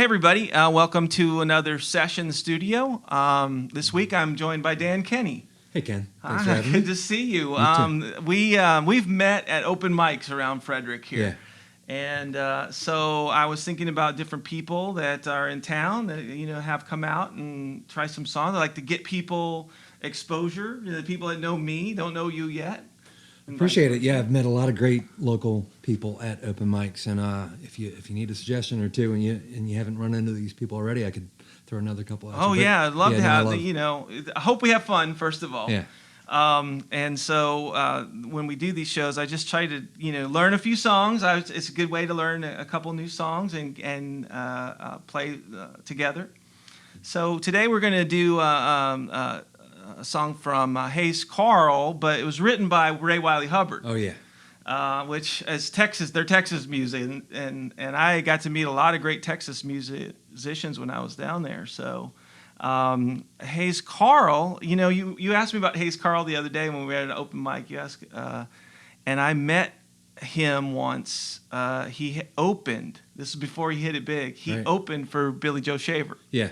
Hey everybody, welcome to another session in the studio. This week I'm joined by Dan Kenny. Hey Ken, thanks for having me. Good to see you. too. We've met at open mics around Frederick here. Yeah. And so I was thinking about different people that are in town that have come out and try some songs. I like to get people exposure. The people that know me don't know you yet. Appreciate it. Yeah, I've met a lot of great local people at open mics, and if you need a suggestion or two, and you haven't run into these people already, I could throw another couple out. Oh yeah, I'd love to have. I hope we have fun first of all. Yeah. And so when we do these shows, I just try to learn a few songs. It's a good way to learn a couple new songs and play together. So today we're going to do a song from Hayes Carll, but it was written by Ray Wiley Hubbard. Oh yeah. Which is Texas. They're Texas music, and I got to meet a lot of great Texas musicians when I was down there. So. Hayes Carll, you asked me about Hayes Carll the other day when we had an open mic. You asked, and I met him once. He opened. This is before he hit it big. He opened for Billy Joe Shaver. Yeah.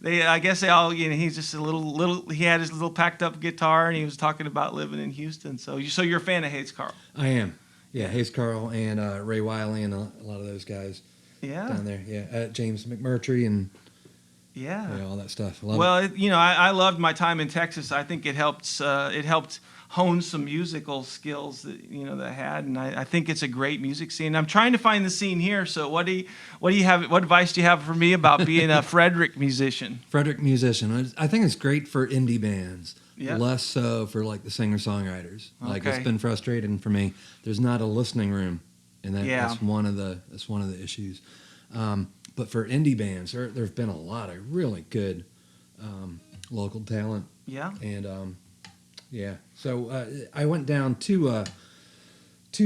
I guess they all. He's just a little. He had his little packed up guitar, and he was talking about living in Houston. So you're a fan of Hayes Carll? I am. Yeah, Hayes Carll and Ray Wiley and a lot of those guys. Yeah. Down there, yeah, James McMurtry and all that stuff. I loved my time in Texas. I think it helped hone some musical skills that that I had, and I think it's a great music scene. I'm trying to find the scene here. So what advice do you have for me about being a Frederick musician? Frederick musician. I think it's great for indie bands. Yep. Less so for like the singer-songwriters. Okay. Like it's been frustrating for me. There's not a listening room. And that's one of the issues. But for indie bands, there've been a lot of really good local talent. Yeah. And so I went down to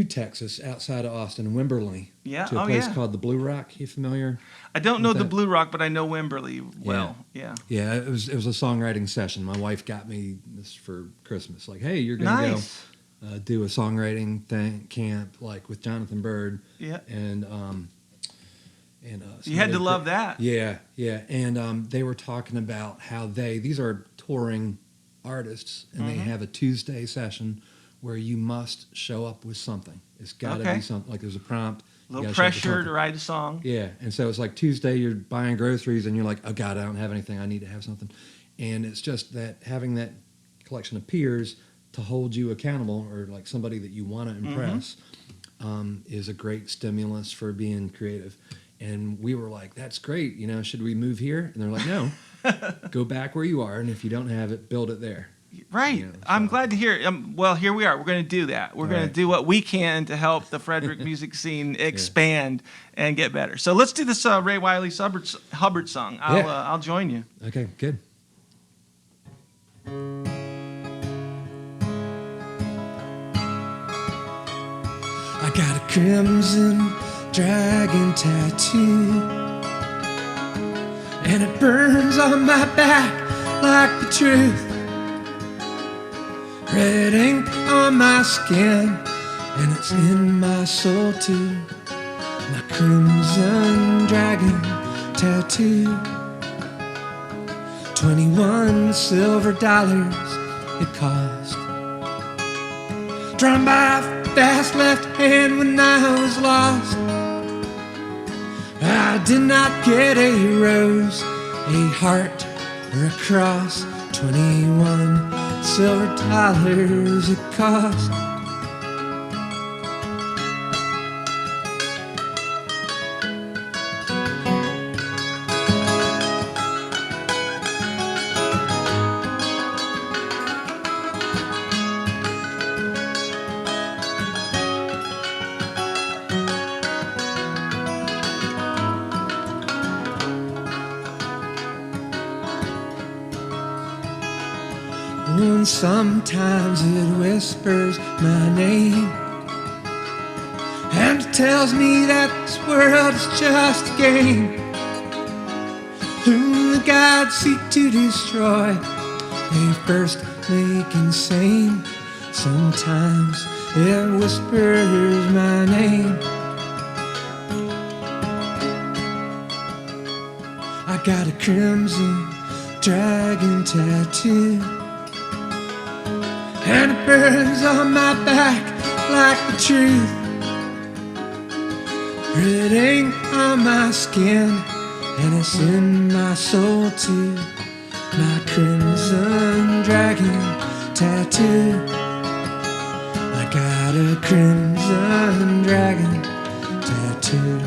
Texas, outside of Austin, Wimberley. Yeah. To a place called the Blue Rock. You familiar? I don't know the Blue Rock, but I know Wimberley well. Yeah. Yeah. It was a songwriting session. My wife got me this for Christmas. Like, hey, you're gonna go. Do a songwriting camp like with Jonathan Byrd. Yeah. And you had to love that. Yeah. And they were talking about how these are touring artists, and they have a Tuesday session where you must show up with something. It's got to be something. Like there's a prompt. A little pressure to write a song. Yeah. And so it's like Tuesday, you're buying groceries, and you're like, oh God, I don't have anything. I need to have something. And it's just that having that collection of peers to hold you accountable, or like somebody that you want to impress, is a great stimulus for being creative. And we were like, that's great. Should we move here? And they're like, no, go back where you are. And if you don't have it, build it there. Right. I'm glad to hear it. Well, here we are. We're going to do that. We're going to do what we can to help the Frederick music scene expand and get better. So let's do this Ray Wiley Hubbard song. I'll join you. Okay, good. I got a crimson dragon tattoo, and it burns on my back like the truth. Red ink on my skin, and it's in my soul too. My crimson dragon tattoo. 21 silver dollars it cost, drawn by a fast left hand when I was lost. I did not get a rose, a heart, or a cross. 21 silver dollars it cost. And sometimes it whispers my name, and it tells me that this world is just a game. Whom the gods seek to destroy, they first make insane. Sometimes it whispers my name. got a crimson dragon tattoo, and it burns on my back like the truth. Red ink on my skin, and it's in my soul too. My crimson dragon tattoo. I got a crimson dragon tattoo.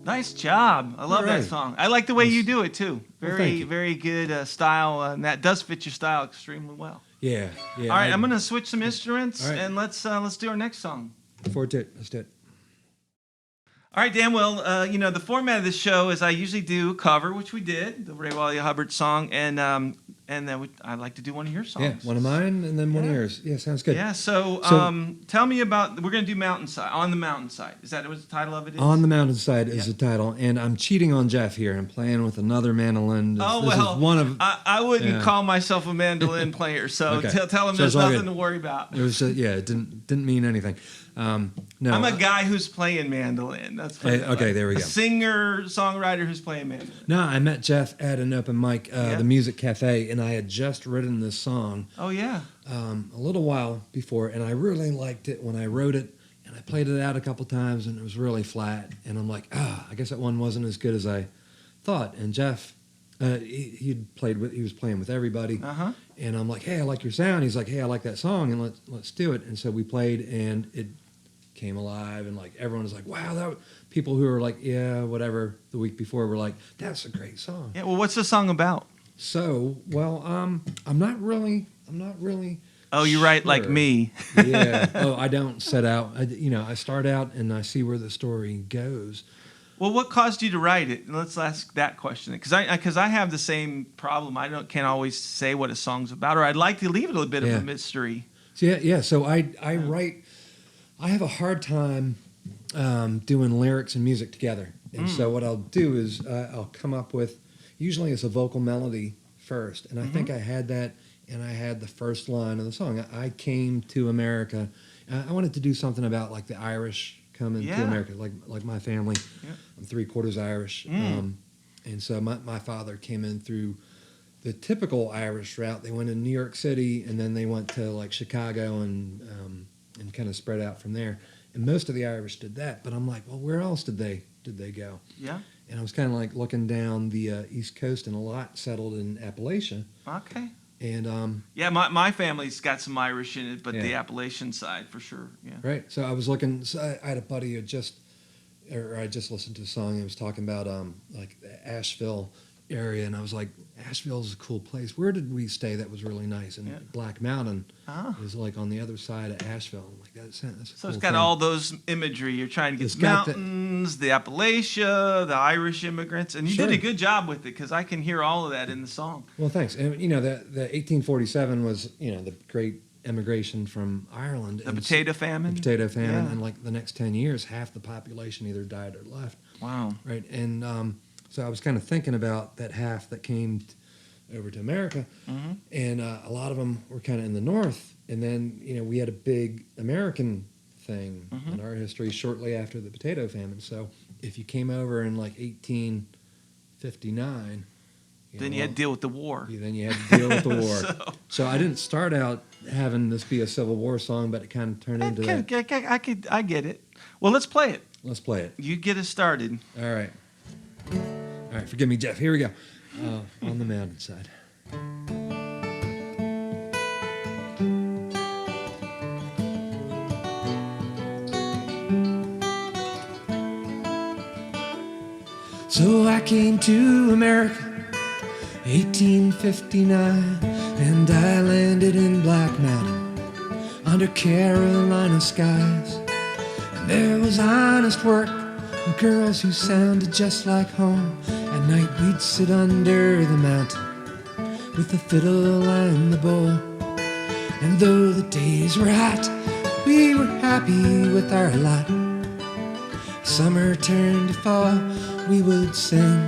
Nice job. I love that Right. song. I like the way you do it too. Well, Very, thank you. very good style, and that does fit your style extremely well. Yeah. All right, I'm gonna switch some instruments, All right. and let's do our next song. Forward to it. Let's do it. All right, Dan. Well, the format of this show is I usually do a cover, which we did, the Ray Wally Hubbard song, and then I'd like to do one of your songs. Yeah, one of mine and then one of Yeah. yours. Yeah, sounds good. Yeah. So, So- tell me about. We're gonna do Mountainside, on the Mountainside. Is that what the title of it is? On the Mountainside is Yeah. the title, and I'm cheating on Jeff here. I'm playing with another mandolin. This Oh is well, one of. I wouldn't Yeah. call myself a mandolin player, so Okay. tell him So there's it's all nothing good. to worry about. It was it didn't mean anything. No, I'm a guy who's playing mandolin. That's Hey, okay, there we a go. singer songwriter who's playing mandolin. No, I met Jeff at an open mic, Yeah. the Music Cafe, and I had just written this song Oh yeah. a little while before, and I really liked it when I wrote it, and I played it out a couple times, and it was really flat, and I'm like, I guess that one wasn't as good as I thought. And Jeff, he was playing with everybody, Uh-huh. and I'm like, hey, I like your sound. He's like, hey, I like that song, and let's do it. And so we played, and it came alive, and like everyone was like, wow, people who were like, yeah, whatever, the week before were like, that's a great song. Yeah. Well, what's the song about? So, well, I'm not really. Oh, you write like sure. me. Yeah. Oh, I don't set out. I start out and I see where the story goes. Well, what caused you to write it? Let's ask that question, because I have the same problem. Can't always say what a song's about, or I'd like to leave it a bit of Yeah. a mystery. So yeah. So I write. I have a hard time doing lyrics and music together, and so what I'll do is I'll come up with. Usually it's a vocal melody first, and I think I had that, and I had the first line of the song. I came to America. I wanted to do something about like the Irish coming Yeah. to America, like my family. Yeah. I'm 3/4 Irish, and so my father came in through the typical Irish route. They went to New York City, and then they went to like Chicago and kind of spread out from there. And most of the Irish did that, but I'm like, well, where else did they go? Yeah. And I was kind of like looking down the East Coast, and a lot settled in Appalachia. Okay. And Yeah, my family's got some Irish in it, but the Yeah. Appalachian side for sure. Yeah. right, so I was looking. So I had a buddy who I just listened to a song. He was talking about like the Asheville area, and I was like, Asheville's a cool place. Where did we stay that was really nice? And Yeah. Black Mountain Ah. is like on the other side of Asheville. I'm like, that's a So cool it's got thing. all those imagery. You're trying to get It's the got the- mountains, the Appalachia, the Irish immigrants, and you did Sure. a good job with it because I can hear all of that in the song. Well, thanks. And the 1847 was the great emigration from Ireland. The and potato famine. the potato famine, Yeah. and like the next 10 years, half the population either died or left. Wow. Right, and so I was kind of thinking about that half that came over to America, Mhm. and a lot of them were kind of in the north. And then we had a big American thing in our history shortly after the potato famine. So if you came over in like 1859, Then you had to deal with the war. then you had to deal with the war. So- So I didn't start out having this be a Civil War song, but it kind of turned into that. I get it. Well, let's play it. Let's play it. You get us started. All right. Forgive me, Jeff. Here we go. On the Mountainside. So I came to America, 1859, and I landed in Black Mountain under Carolina skies. And there was honest work and girls who sounded just like home. At night we'd sit under the mountain with the fiddle and the bowl. And though the days were hot, we were happy with our lot. Summer turned to fall, we would sing.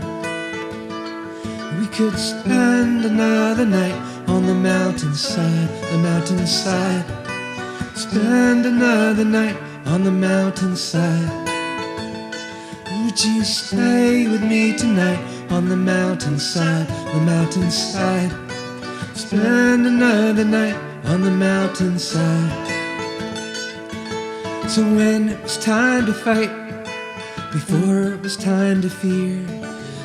We could spend another night on the mountainside, the mountainside. Spend another night on the mountainside. Ooh, Would you stay with me tonight on the mountainside, the mountainside? Spend another night on the mountainside. So when it was time to fight, before it was time to fear,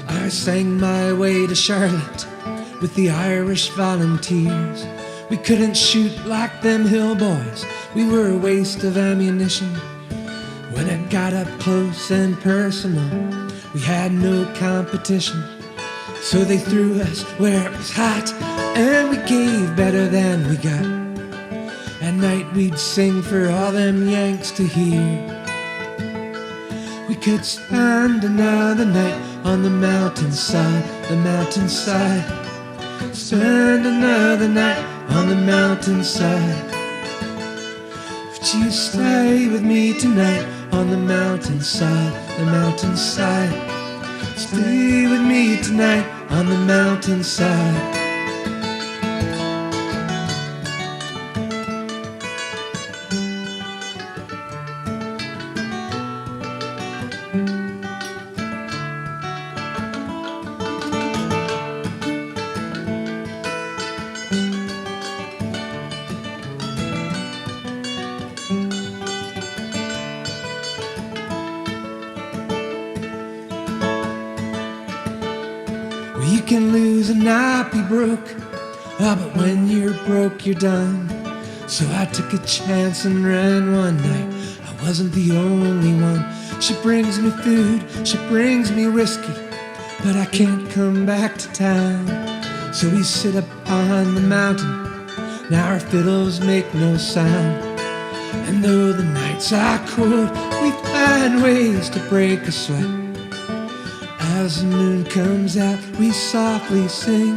I sang my way to Charlotte with the Irish volunteers. We couldn't shoot like them hill boys, we were a waste of ammunition. When it got up close and personal, we had no competition. So they threw us where it was hot, and we gave better than we got. At night we'd sing for all them Yanks to hear. We could spend another night on the mountainside, the mountainside. Spend another night on the mountainside. Would you stay with me tonight on the mountainside, the mountainside? Stay with me tonight on the mountainside. You can lose and not be broke, but when you're broke, you're done. So I took a chance and ran one night. I wasn't the only one. She brings me food, she brings me whiskey, but I can't come back to town. So we sit up on the mountain, now our fiddles make no sound. And though the nights are cold, we find ways to break a sweat. As the moon comes out, we softly sing.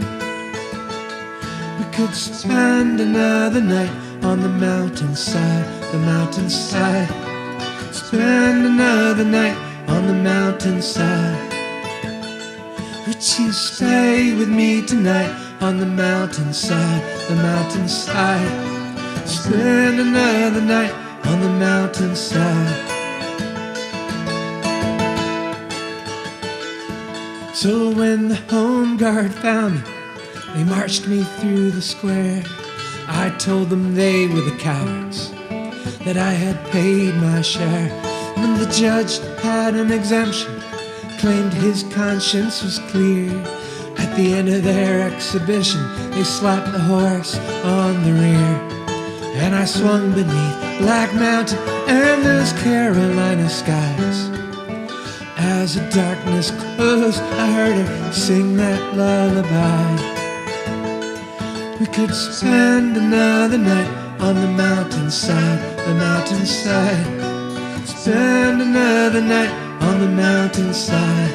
We could spend another night on the mountainside, the mountainside. Spend another night on the mountainside. Would you stay with me tonight on the mountainside, the mountainside? Spend another night on the mountainside. So when the home guard found me, they marched me through the square. I told them they were the cowards, that I had paid my share. When the judge had an exemption, claimed his conscience was clear. At the end of their exhibition, they slapped the horse on the rear. And I swung beneath Black Mountain and those Carolina skies. As the darkness closed, I heard her sing that lullaby. We could spend another night on the mountainside, the mountainside. Spend another night on the mountainside.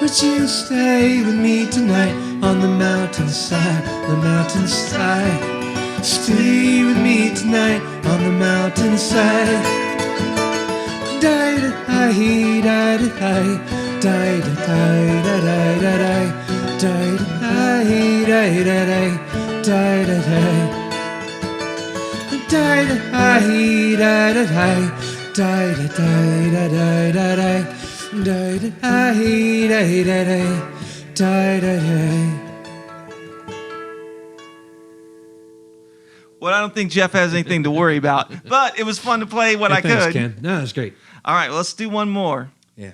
Would you stay with me tonight on the mountainside, the mountainside? Stay with me tonight on the mountainside. Die da die da da die, die da die da da da die, die da die da da die, die da die, die da die da da die, die da die da da da die, die da die da da die, die da die. Well, I don't think Jeff has anything to worry about, but it was fun to play what I Thanks, could. Ken. No, that's great. All right, well, let's do one more. Yeah.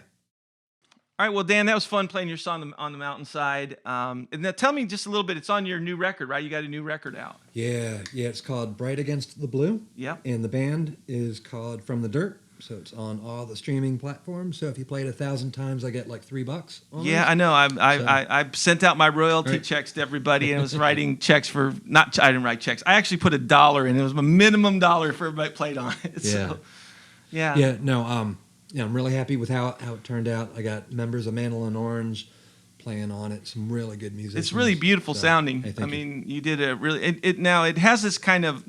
All right, well, Dan, that was fun playing your song on the mountainside. And now tell me just a little bit. It's on your new record, right? You got a new record out. Yeah. It's called Bright Against the Blue. Yep. And the band is called From the Dirt. So it's on all the streaming platforms. So if you play it 1,000 times, I get like $3 on Yeah, those. I know. I sent out my royalty checks to everybody, and I was writing checks for I didn't write checks. I actually put $1 in. It was a minimum $1 for everybody played on it. Yeah. So, yeah. Yeah. No. I'm really happy with how it turned out. I got members of Mandolin Orange playing on it. Some really good music. It's really beautiful sounding. Hey, I mean, you did a really. It has this kind of.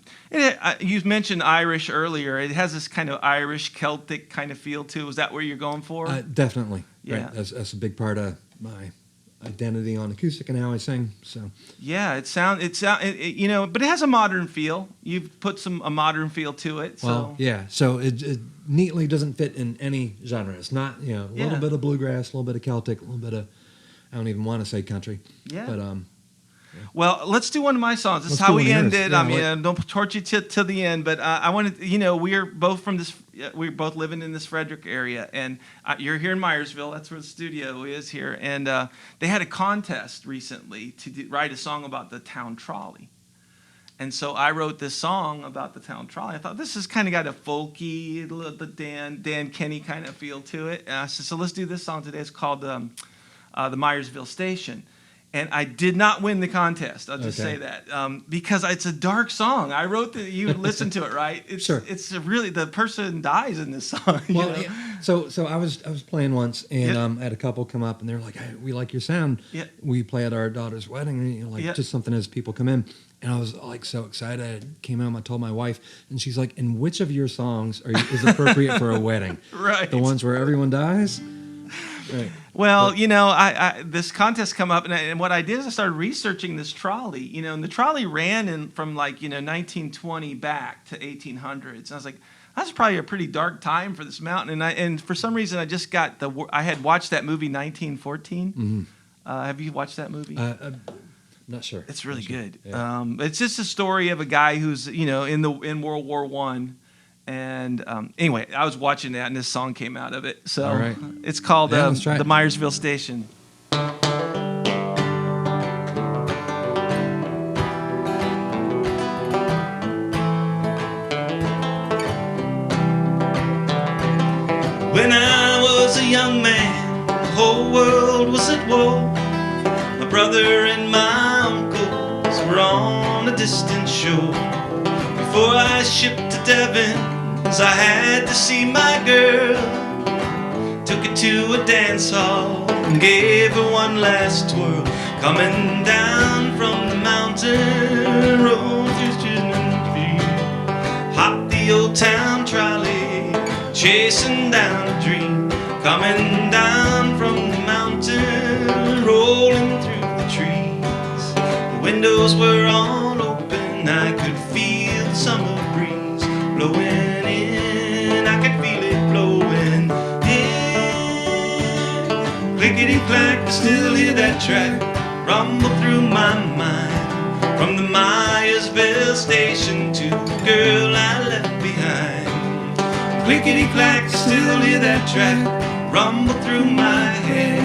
You mentioned Irish earlier. It has this kind of Irish Celtic kind of feel too. Is that where you're going for? Definitely. Yeah. Right. That's a big part of my identity on acoustic and how I sing. So Yeah, you know, but it has a modern feel. You've put a modern feel to it. So. well, yeah. So it neatly doesn't fit in any genre. It's not, you know, a little bit of bluegrass, a little bit of Celtic, a little bit of, I don't even want to say country. Yeah. But well, let's do one of my songs. This is Let's how do one we of end yours. it. Yeah, I mean, don't torture you till the end, but I wanted, you know, we're both we're both living in this Frederick area, and you're here in Myersville. That's where the studio is here, and they had a contest recently to write a song about the town trolley. And so I wrote this song about the town trolley. I thought this has kind of got a folky, the Dan Kenny kind of feel to it. And I said, so let's do this song today. It's called the Myersville Station. And I did not win the contest. I'll just say that because it's a dark song. I wrote you listened to it, right? Sure. It's really, the person dies in this song. well, you know? yeah. So I was playing once, and I had a couple come up, and they're like, hey, "We like your sound. Yeah. We play at our daughter's wedding, and, you know, like just something as people come in." And I was like so excited. I came home, I told my wife, and she's like, "And which of your songs is appropriate for a wedding? Right. The ones where everyone dies." Right. Well, you know, I this contest come up, and what I did is I started researching this trolley. You know, and the trolley ran from 1920 back to 1800s. And I was like, that's probably a pretty dark time for this mountain. And for some reason I just got I had watched that movie 1914. Mm-hmm. Have you watched that movie? Not sure. It's really good. Yeah. It's just a story of a guy who's, you know, in World War I. And anyway, I was watching that, and this song came out of it. So all right. It's called let's try the it. Myersville Station. When I was a young man, the whole world was at war. My brother and my uncles were on a distant shore. Before I shipped to Devon, I had to see my girl. Took her to a dance hall and gave her one last twirl. Coming down from the mountain road through hopped the old town trolley, chasing down a dream. Coming down from the mountain, rolling through the trees. The windows were all open, I could feel the summer breeze blowing in. I could feel it blowing in. Clickety-clack, I still hear that track rumble through my mind. From the Myersville station to the girl I left behind. Clickety-clack, I still hear that track rumble through my head.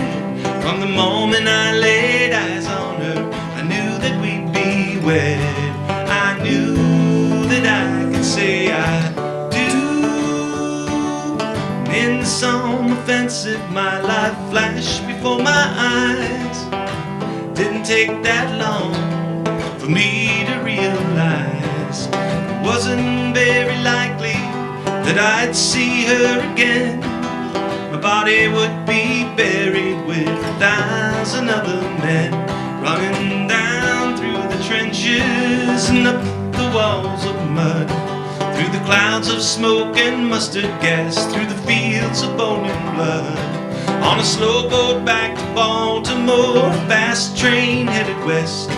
From the moment I laid eyes on her, I knew that we'd be wed. I knew that I could say I do. In the song offensive, my life flashed before my eyes. Didn't take that long for me to realize it wasn't very likely that I'd see her again. My body would be buried with 1,000 other men, running down through the trenches and up the walls of mud, through the clouds of smoke and mustard gas, through the fields of bone and blood. On a slow boat back to Baltimore, fast train headed west,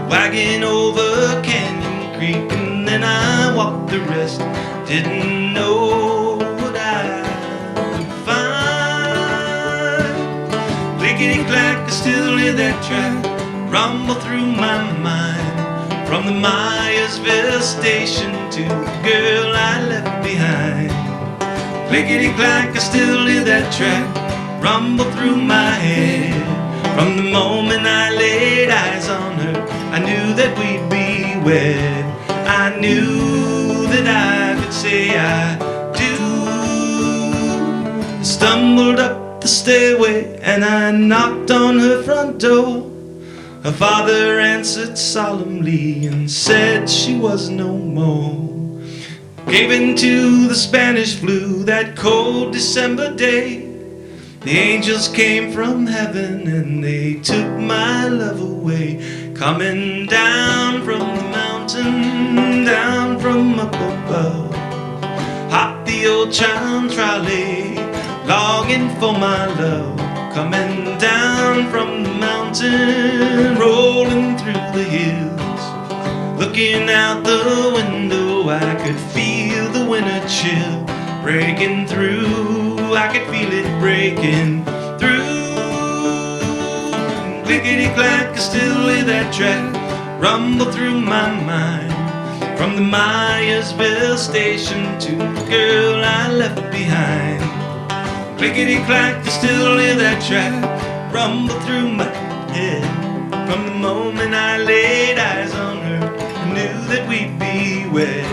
wagon over Canyon Creek, and then I walked the rest. Didn't know what I would find. Clickety-clack, I still hear that track rumble through my mind. From the Myersville station to the girl I left behind. Clickety-clack, I still hear that track rumble through my head. From the moment I laid eyes on her, I knew that we'd be wed. I knew that I could say I do. I stumbled up the stairway and I knocked on her front door. Her father answered solemnly and said she was no more. Gave in to the Spanish flu that cold December day. The angels came from heaven and they took my love away. Coming down from the mountain, down from up above, hopped the old town trolley, longing for my love. Coming down sun from the mountain rolling through the hills. Looking out the window, I could feel the winter chill breaking through. I could feel it breaking through. Clickety-clack, I still hear that track rumble through my mind. From the Myersville station to the girl I left behind. Clickety-clack, I still hear that track rumble through my head. From the moment I laid eyes on her, I knew that we'd be wed.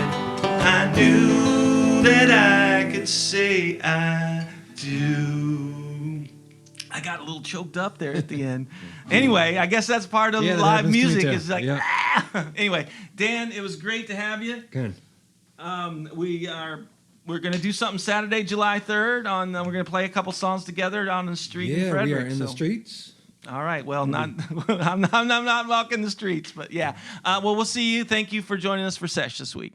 I knew that I could say I do. I got a little choked up there at the end. Anyway, I guess that's part of Yeah, that live happens to me music. too. It's like, Yeah. ah! Anyway, Dan, it was great to have you. Good. We're going to do something Saturday, July 3rd. We're going to play a couple songs together on the street in Yeah, Frederick. we are in the streets. All right. Well, I'm not walking the streets, but yeah. Well, we'll see you. Thank you for joining us for SESH this week.